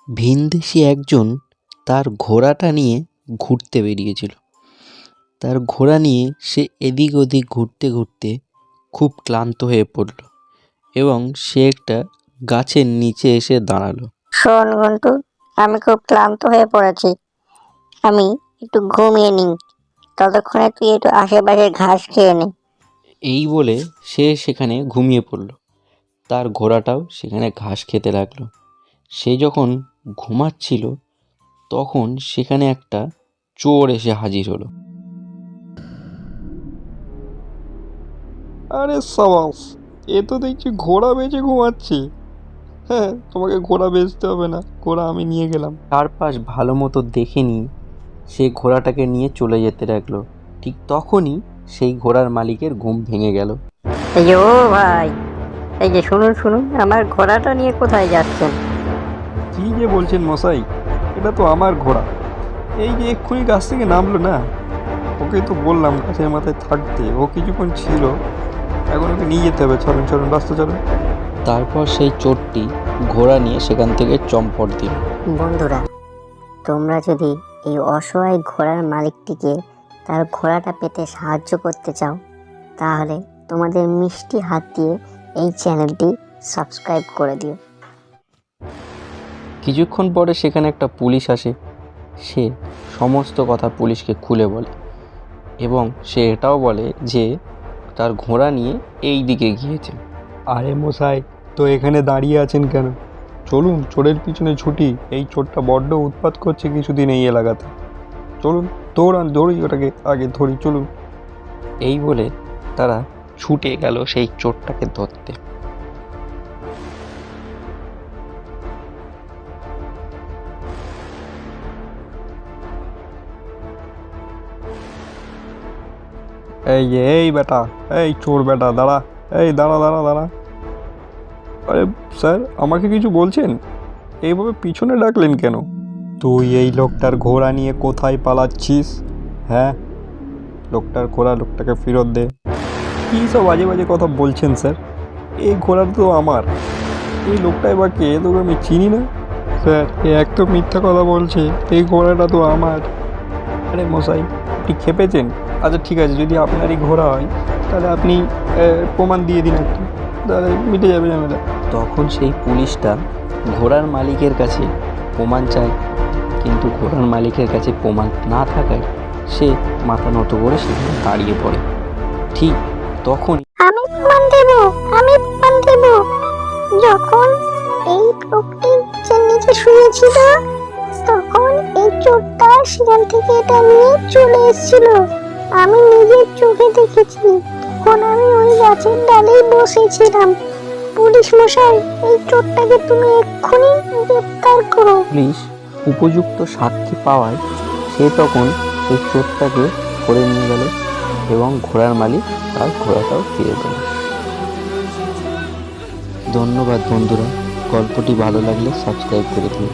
ভিনদেশী একজন তার ঘোড়াটা নিয়ে ঘুরতে বেরিয়েছিল। তার ঘোড়া নিয়ে সে এদিক ওদিক ঘুরতে ঘুরতে খুব ক্লান্ত হয়ে পড়ল এবং সে একটা গাছের নিচে এসে দাঁড়ালো। শোন ঘন্টু, আমি খুব ক্লান্ত হয়ে পড়েছি, আমি একটু ঘুমিয়ে নিই, ততক্ষণে তুই একটু আশেপাশে ঘাস খেয়ে নে। এই বলে সে সেখানে ঘুমিয়ে পড়ল। তার ঘোড়াটাও সেখানে ঘাস খেতে লাগলো। সে যখন ঘুমাচ্ছিল তখন সেখানে একটা চোর এসে হাজির হলো। আরে সাবাস, এ তো দেখছি ঘোড়া বেচে ঘুমাচ্ছে। হ্যাঁ, তোমাকে ঘোড়া বেচতে হবে না, ঘোড়া আমি নিয়ে গেলাম। চারপাশ ভালো মতো দেখে নিয়ে সে ঘোড়াটাকে নিয়ে চলে যেতে লাগলো। ঠিক তখনই সেই ঘোড়ার মালিকের ঘুম ভেঙে গেল। এই যে ও ভাই, এই যে শুনুন শুনুন, আমার ঘোড়াটা নিয়ে কোথায় যাচ্ছেন? কি যে বলছেন মশাই, এটা তো আমার ঘোড়া। এই যে এক্ষুনি গাছ থেকে নামলো না, ওকে তো বললাম গাছের মাথায় থাকতে, ও কিছুক্ষণ ছিল, এখন ওকে নিয়ে যেতে হবে। চলুন চলুন, রাস্তা চলুন। তারপর সেই চোরটি ঘোড়া নিয়ে সেখান থেকে চম্পট দিল। বন্ধুরা, তোমরা যদি এই অসহায় ঘোড়ার মালিকটিকে তার ঘোড়াটা পেতে সাহায্য করতে চাও, তাহলে তোমাদের মিষ্টি হাত দিয়ে এই চ্যানেলটি সাবস্ক্রাইব করে দিও। কিছুক্ষণ পরে সেখানে একটা পুলিশ আসে। সে সমস্ত কথা পুলিশকে খুলে বলে এবং সে এটাও বলে যে তার ঘোড়া নিয়ে এই দিকে গিয়েছে। আরে মশাই, তো এখানে দাঁড়িয়ে আছেন কেন? চলুন, চোরের পিছনে ছুটি। এই চোরটা বড্ড উৎপাত করছে কিছুদিন এই এলাকাতে। চলুন, ধরি ওটাকে, আগে ধরি, চলুন। এই বলে তারা ছুটে গেল সেই চোরটাকে ধরতে। এই যে, এই বেটা, এই চোর বেটা, দাঁড়া, এই দাঁড়া দাঁড়া দাঁড়া। আরে স্যার, আমাকে কিছু বলছেন? এইভাবে পিছনে ডাকলেন কেন? তুই এই লোকটার ঘোড়া নিয়ে কোথায় পালাচ্ছিস? হ্যাঁ, লোকটার ঘোড়া, লোকটাকে ফেরত দে। কী সব বাজে বাজে কথা বলছেন স্যার? এই ঘোড়া তো আমার। এই লোকটাই বা কে? তোকে আমি চিনি না। স্যার, এ এক তো মিথ্যা কথা বলছে, এই ঘোড়াটা তো আমার। আরে মশাই, আপনি খেপেছেন? আচ্ছা ঠিক আছে, যদি আপনারই ঘোড়া হয় তাহলে আপনি প্রমাণ দিয়ে দিন একটু, তাহলে মিটে যাবে ঝামেলা। তখন সেই পুলিশটা ঘোড়ার মালিকের কাছে প্রমাণ চায়, কিন্তু ঘোড়ার মালিকের কাছে প্রমাণ না থাকায় সে মাথা নত করে সেখানে দাঁড়িয়ে পড়ে। ঠিক তখন আমি প্রমাণ দেব, আমি প্রমাণ দেব। যখন এই লোকটি যে নিচে শুয়েছিল, তখন এই চোরটা সেখান থেকে এটা নিয়ে চলে এসেছিল। আমি নিজের চোখে দেখেছি, তখন আমি ওই গাছের ডালেই বসেছিলাম। পুলিশ মশাই, এই চোরটাকে তুমি এক্ষুনি গ্রেফতার করো। পুলিশ উপযুক্ত সাক্ষী পাওয়ায় সে তখন সেই চোরটাকে ধরে নিয়ে গেল এবং ঘোড়ার মালিক তার ঘোড়াটাও ফিরে দিল। ধন্যবাদ বন্ধুরা, গল্পটি ভালো লাগলে সাবস্ক্রাইব করে দিন।